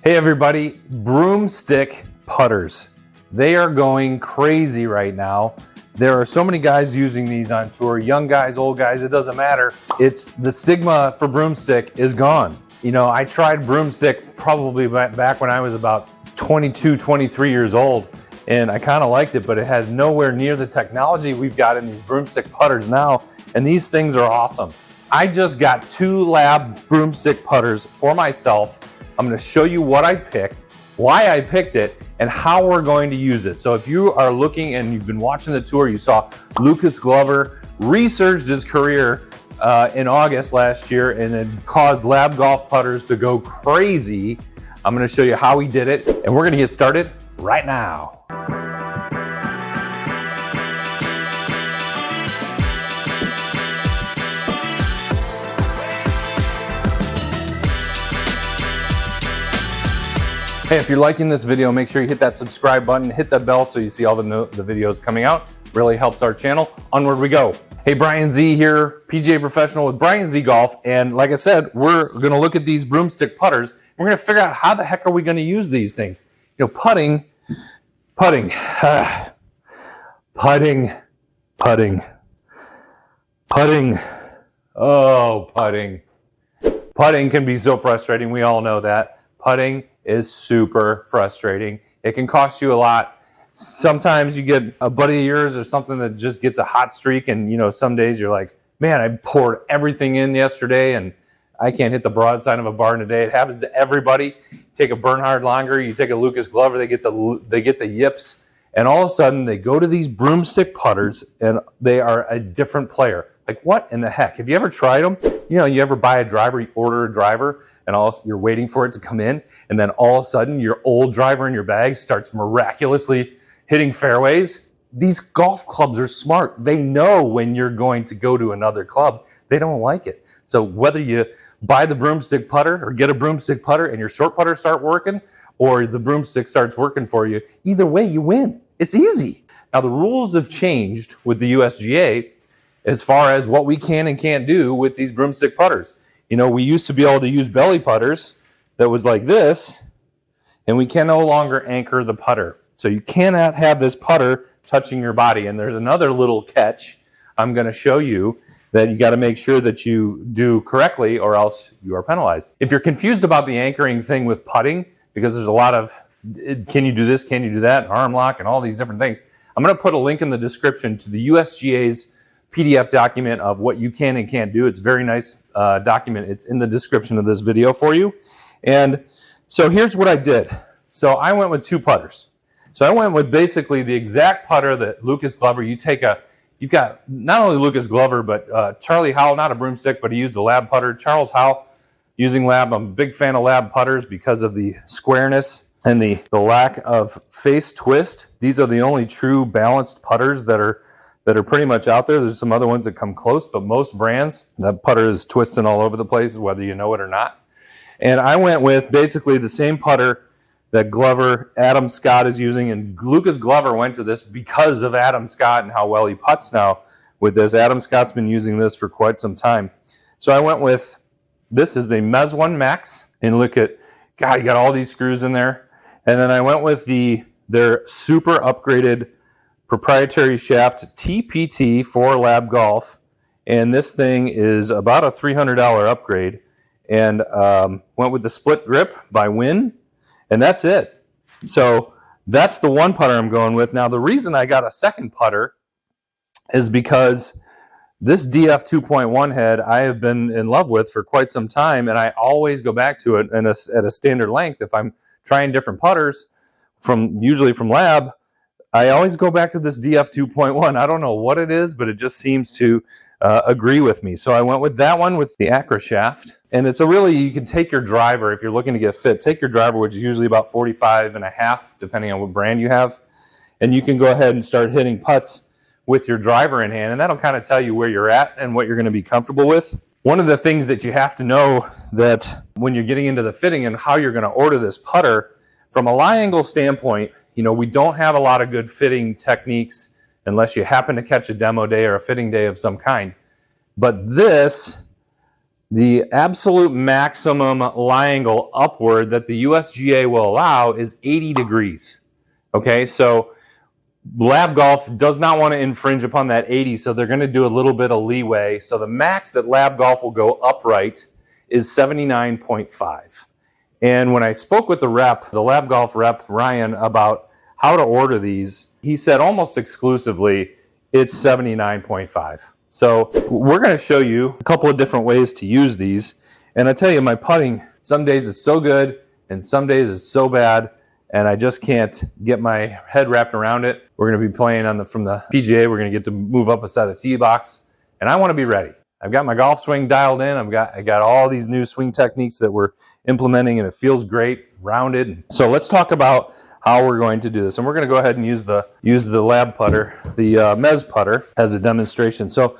Hey everybody, Broomstick putters. They are going crazy right now. There are so many guys using these on tour, young guys, old guys, it doesn't matter. It's the stigma for Broomstick is gone. You know, I tried Broomstick probably back when I was about 22, 23 years old, and I kind of liked it, but it had nowhere near the technology we've got in these Broomstick putters now, and these things are awesome. I just got 2 lab Broomstick putters for myself. I'm going to show you what I picked, why I picked it, and how we're going to use it. So if you are looking and you've been watching the tour, you saw Lucas Glover resurged his career in August last year and it caused lab golf putters to go crazy. I'm going to show you how he did it, and we're going to get started right now. Hey, if you're liking this video, make sure you hit that subscribe button, hit that bell so you see all the videos coming out. Really helps our channel. Onward we go. Hey, Bryan Z here, PGA professional with Bryan Z Golf. And like I said, we're going to look at these Broomstick putters. We're going to figure out how the heck are we going to use these things. You know, putting. Oh, putting. Putting can be so frustrating. We all know that. Putting is super frustrating. It can cost you a lot. Sometimes you get a buddy of yours or something that just gets a hot streak, and you know, some days you're like, man, I poured everything in yesterday and I can't hit the broadside of a barn today. It happens to everybody. Take a Bernhard Langer, you take a Lucas Glover, they get the yips, and all of a sudden they go to these Broomstick putters and they are a different player. Like, what in the heck? Have you ever tried them? You know, you ever buy a driver, you order a driver, and you're waiting for it to come in, and then all of a sudden your old driver in your bag starts miraculously hitting fairways? These golf clubs are smart. They know when you're going to go to another club. They don't like it. So whether you buy the Broomstick putter or get a Broomstick putter and your short putter start working, or the Broomstick starts working for you, either way you win. It's easy. Now the rules have changed with the USGA as far as what we can and can't do with these Broomstick putters. You know, we used to be able to use belly putters that was like this, and we can no longer anchor the putter. So you cannot have this putter touching your body. And there's another little catch I'm going to show you that you got to make sure that you do correctly, or else you are penalized. If you're confused about the anchoring thing with putting, because there's a lot of, can you do this, can you do that, arm lock, and all these different things, I'm going to put a link in the description to the USGA's PDF document of what you can and can't do. It's a very nice document. It's in the description of this video for you. And so here's what I did. So I went with 2 putters. So I went with basically the exact putter that Lucas Glover, you've got not only Lucas Glover, but Charlie Howell, not a Broomstick, but he used a lab putter. Charles Howell using lab. I'm a big fan of lab putters because of the squareness and the lack of face twist. These are the only true balanced putters that are pretty much out there. There's some other ones that come close, but most brands, that putter is twisting all over the place, whether you know it or not. And I went with basically the same putter that Adam Scott is using, and Lucas Glover went to this because of Adam Scott and how well he putts now with this. Adam Scott's been using this for quite some time. So I went with, this is the Mezz.1 Max, and look at, God, you got all these screws in there. And then I went with their super upgraded proprietary shaft TPT for lab golf, and this thing is about a $300 upgrade, and went with the split grip by Winn, and that's it. So that's the one putter I'm going with. Now the reason I got a second putter is because this DF 2.1 head I have been in love with for quite some time, and I always go back to it at a standard length. If I'm trying different putters, usually from lab, I always go back to this DF 2.1. I don't know what it is, but it just seems to agree with me. So I went with that one with the Acra shaft. And it's you can take your driver, if you're looking to get fit, take your driver, which is usually about 45.5, depending on what brand you have. And you can go ahead and start hitting putts with your driver in hand. And that'll kind of tell you where you're at and what you're going to be comfortable with. One of the things that you have to know that when you're getting into the fitting and how you're going to order this putter, from a lie angle standpoint, you know, we don't have a lot of good fitting techniques unless you happen to catch a demo day or a fitting day of some kind. But this The absolute maximum lie angle upward that the USGA will allow is 80 degrees. Okay, so Lab Golf does not want to infringe upon that 80, so they're going to do a little bit of leeway. So the max that Lab Golf will go upright is 79.5. And when I spoke with the Lab Golf rep, Bryan, about how to order these, he said almost exclusively it's 79.5. So we're going to show you a couple of different ways to use these. And I tell you, my putting some days is so good and some days is so bad, and I just can't get my head wrapped around it. We're going to be playing from the PGA. We're going to get to move up a set of tee box, and I want to be ready. I've got my golf swing dialed in. I got all these new swing techniques that we're implementing, and it feels great, rounded. So let's talk about how we're going to do this. And we're going to go ahead and use the lab putter, the Mezz putter, as a demonstration. So,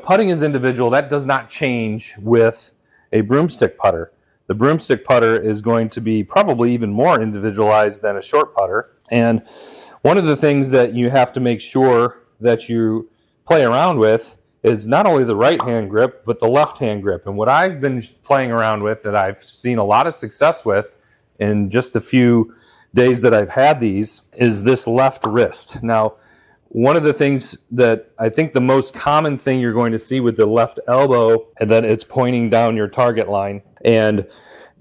putting is individual. That does not change with a broomstick putter. The broomstick putter is going to be probably even more individualized than a short putter. And one of the things that you have to make sure that you play around with is not only the right hand grip, but the left hand grip. And what I've been playing around with that I've seen a lot of success with in just a few days that I've had these is this left wrist. Now, one of the things that I think the most common thing you're going to see with the left elbow, and that it's pointing down your target line. And,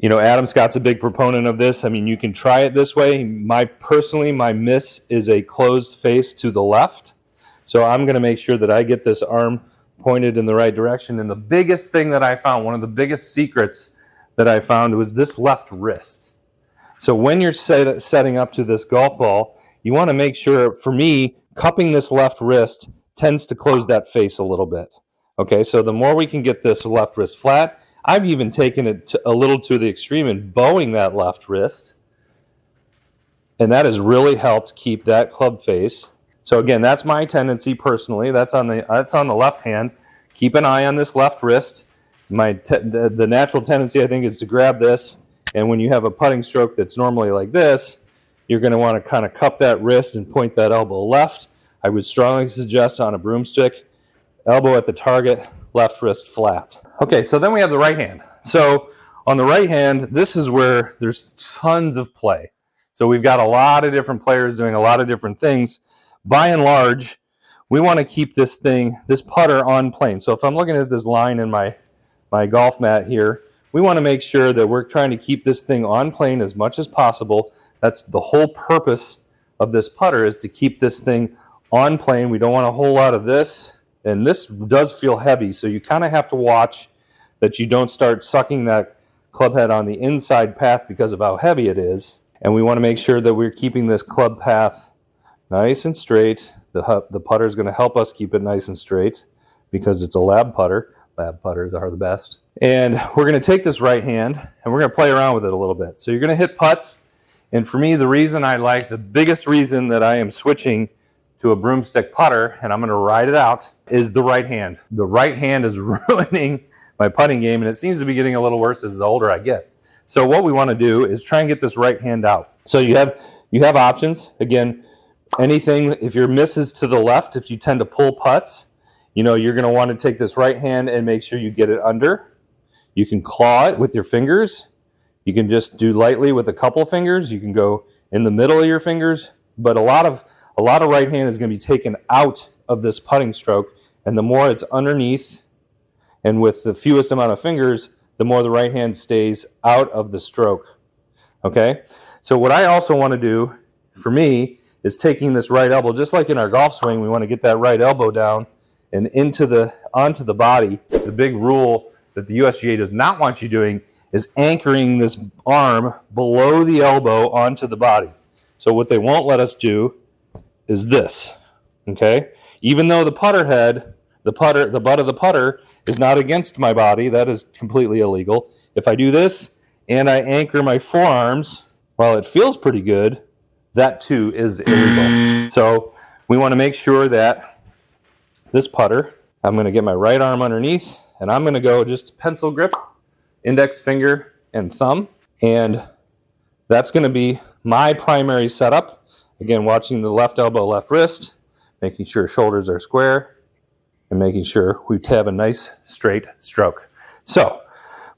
Adam Scott's a big proponent of this. I mean, you can try it this way. My miss is a closed face to the left. So I'm going to make sure that I get this arm pointed in the right direction. And the biggest thing that I found, one of the biggest secrets that I found, was this left wrist. So when you're setting up to this golf ball, you want to make sure, for me, cupping this left wrist tends to close that face a little bit. Okay, so the more we can get this left wrist flat, I've even taken it a little to the extreme and bowing that left wrist. And that has really helped keep that club face. So again, that's my tendency personally. That's on the left hand. Keep an eye on this left wrist. The natural tendency, I think, is to grab this. And when you have a putting stroke that's normally like this, you're going to want to kind of cup that wrist and point that elbow left. I would strongly suggest on a broomstick, elbow at the target, left wrist flat. Okay, so then we have the right hand. So on the right hand, this is where there's tons of play. So we've got a lot of different players doing a lot of different things. By and large, we want to keep this putter on plane. So if I'm looking at this line in my golf mat here, we want to make sure that we're trying to keep this thing on plane as much as possible. That's the whole purpose of this putter, is to keep this thing on plane. We don't want a whole lot of this, and this does feel heavy, so you kind of have to watch that you don't start sucking that club head on the inside path because of how heavy it is. And we want to make sure that we're keeping this club path nice and straight. The putter is going to help us keep it nice and straight because it's a lab putter. Lab putters are the best. And we're going to take this right hand and we're going to play around with it a little bit. So you're going to hit putts. And for me, the biggest reason that I am switching to a broomstick putter, and I'm going to ride it out, is the right hand. The right hand is ruining my putting game, and it seems to be getting a little worse as the older I get. So what we want to do is try and get this right hand out. So you have options. Again, anything, if your miss is to the left, if you tend to pull putts, you're going to want to take this right hand and make sure you get it under. You can claw it with your fingers. You can just do lightly with a couple fingers. You can go in the middle of your fingers. But a lot of right hand is going to be taken out of this putting stroke. And the more it's underneath and with the fewest amount of fingers, the more the right hand stays out of the stroke. Okay? So what I also want to do, for me, is taking this right elbow, just like in our golf swing, we want to get that right elbow down and onto the body. The big rule that the USGA does not want you doing is anchoring this arm below the elbow onto the body. So what they won't let us do is this, okay? Even though the putter head, the butt of the putter is not against my body, that is completely illegal. If I do this and I anchor my forearms, while it feels pretty good, that too is illegal. So we want to make sure that this putter, I'm going to get my right arm underneath, and I'm going to go just pencil grip, index finger and thumb, and that's going to be my primary setup. Again, watching the left elbow, left wrist, making sure shoulders are square, and making sure we have a nice straight stroke. So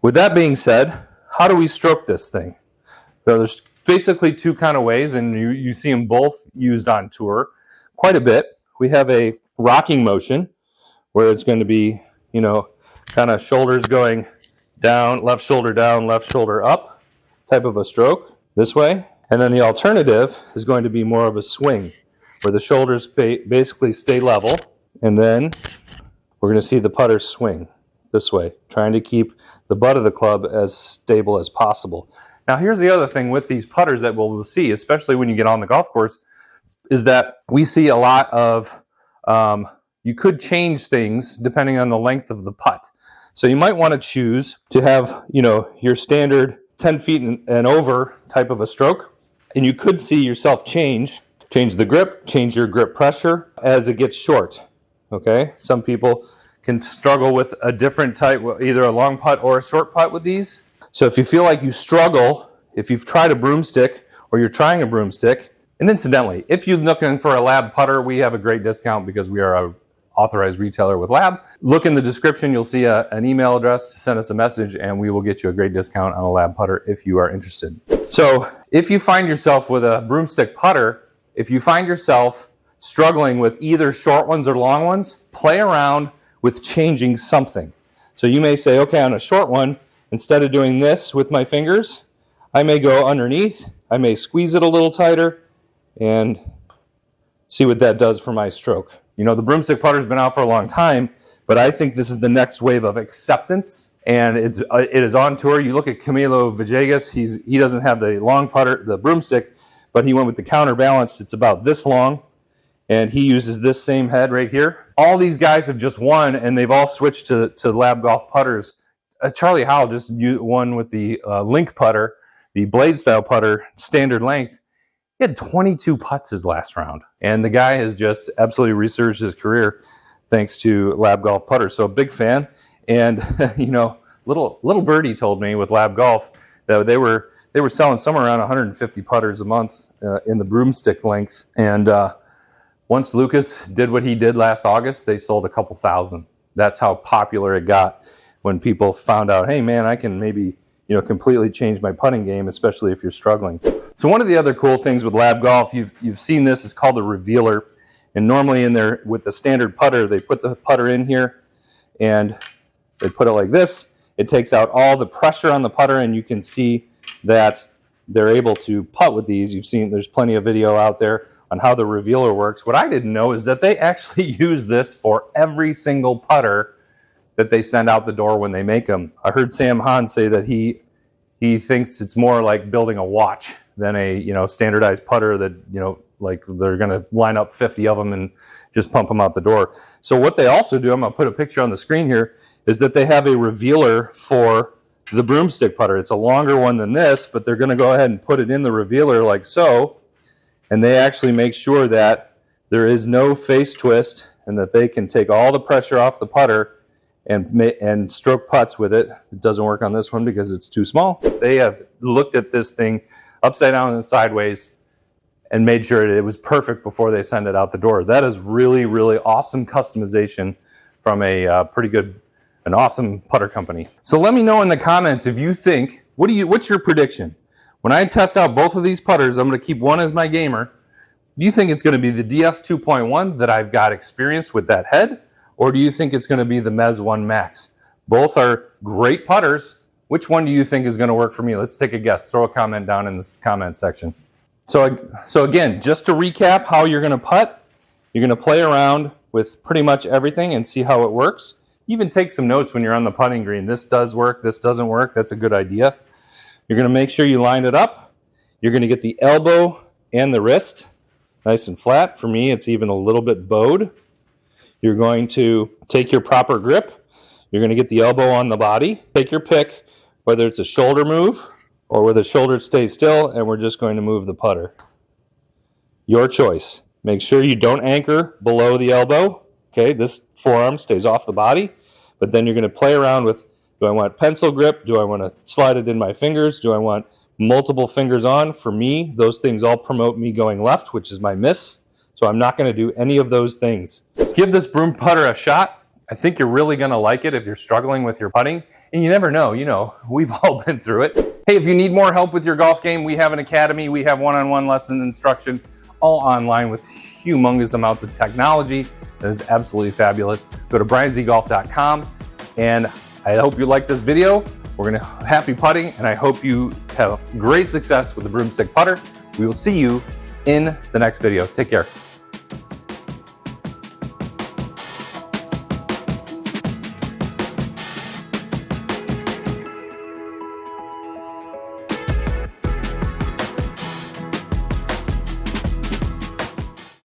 With that being said, how do we stroke this thing? So there's basically two kind of ways, and you see them both used on tour quite a bit. We have a rocking motion where it's going to be, you know, kind of shoulders going down, left shoulder up type of a stroke this way. And then the alternative is going to be more of a swing where the shoulders basically stay level. And then we're going to see the putter swing this way, trying to keep the butt of the club as stable as possible. Now, here's the other thing with these putters that we'll see, especially when you get on the golf course, is that we see a lot of, you could change things depending on the length of the putt. So you might want to choose to have, you know, your standard 10 feet and over type of a stroke. And you could see yourself change the grip, change your grip pressure as it gets short. Okay, some people can struggle with a different type, either a long putt or a short putt with these. So if you feel like you struggle, if you've tried a broomstick or you're trying a broomstick, and incidentally, if you're looking for a lab putter, we have a great discount because we are an authorized retailer with lab. Look in the description, you'll see an email address to send us a message and we will get you a great discount on a lab putter if you are interested. So if you find yourself with a broomstick putter, if you find yourself struggling with either short ones or long ones, play around with changing something. So you may say, okay, on a short one, instead of doing this with my fingers, I may go underneath, I may squeeze it a little tighter, and see what that does for my stroke. You know, the broomstick putter's been out for a long time, but I think this is the next wave of acceptance, and it is on tour. You look at Camilo Villegas, he doesn't have the long putter, the broomstick, but he went with the counterbalanced. It's about this long, and he uses this same head right here. All these guys have just won, and they've all switched to lab golf putters. Charlie Howell just won with the link putter, the blade style putter, standard length. He had 22 putts his last round, and the guy has just absolutely resurged his career thanks to lab golf putters. So a big fan, and you know, little birdie told me with lab golf that they were selling somewhere around 150 putters a month in the broomstick length, and once Lucas did what he did last August, they sold a couple thousand. That's how popular it got when people found out, hey man, I can maybe, you know, completely change my putting game, especially if you're struggling. So one of the other cool things with lab golf, you've seen this, is called a revealer. And normally in there with the standard putter, they put the putter in here and they put it like this. It takes out all the pressure on the putter, and you can see that they're able to putt with these. You've seen, there's plenty of video out there on how the revealer works. What I didn't know is that they actually use this for every single putter that they send out the door when they make them. I heard Sam Hahn say that he thinks it's more like building a watch than a, you know, standardized putter that, you know, like they're going to line up 50 of them and just pump them out the door. So what they also do, I'm going to put a picture on the screen here, is that they have a revealer for the broomstick putter. It's a longer one than this, but they're going to go ahead and put it in the revealer like so. And they actually make sure that there is no face twist and that they can take all the pressure off the putter and stroke putts with it. It doesn't work on this one because it's too small. They have looked at this thing upside down and sideways and made sure that it was perfect before they send it out the door. That is really, really awesome customization from an awesome putter company. So let me know in the comments if you think, what's your prediction? When I test out both of these putters, I'm going to keep one as my gamer. Do you think it's going to be the DF 2.1 that I've got experience with that head? Or do you think it's going to be the Mezz.1 Max? Both are great putters. Which one do you think is going to work for me? Let's take a guess. Throw a comment down in the comment section. So again, just to recap how you're going to putt, you're going to play around with pretty much everything and see how it works. Even take some notes when you're on the putting green. This does work. This doesn't work. That's a good idea. You're going to make sure you line it up. You're going to get the elbow and the wrist nice and flat. For me, it's even a little bit bowed. You're going to take your proper grip. You're going to get the elbow on the body. Take your pick, whether it's a shoulder move or where the shoulder stays still, and we're just going to move the putter. Your choice. Make sure you don't anchor below the elbow. Okay, this forearm stays off the body, but then you're going to play around with, do I want pencil grip? Do I want to slide it in my fingers? Do I want multiple fingers on? For me, those things all promote me going left, which is my miss. So I'm not going to do any of those things. Give this broom putter a shot. I think you're really gonna like it if you're struggling with your putting, and you never know, you know, we've all been through it. Hey, if you need more help with your golf game, we have an academy, we have one-on-one lesson instruction, all online with humongous amounts of technology that is absolutely fabulous. Go to bryanzgolf.com, and I hope you like this video. We're gonna happy putting, and I hope you have great success with the Broomstick putter. We will see you in the next video. Take care.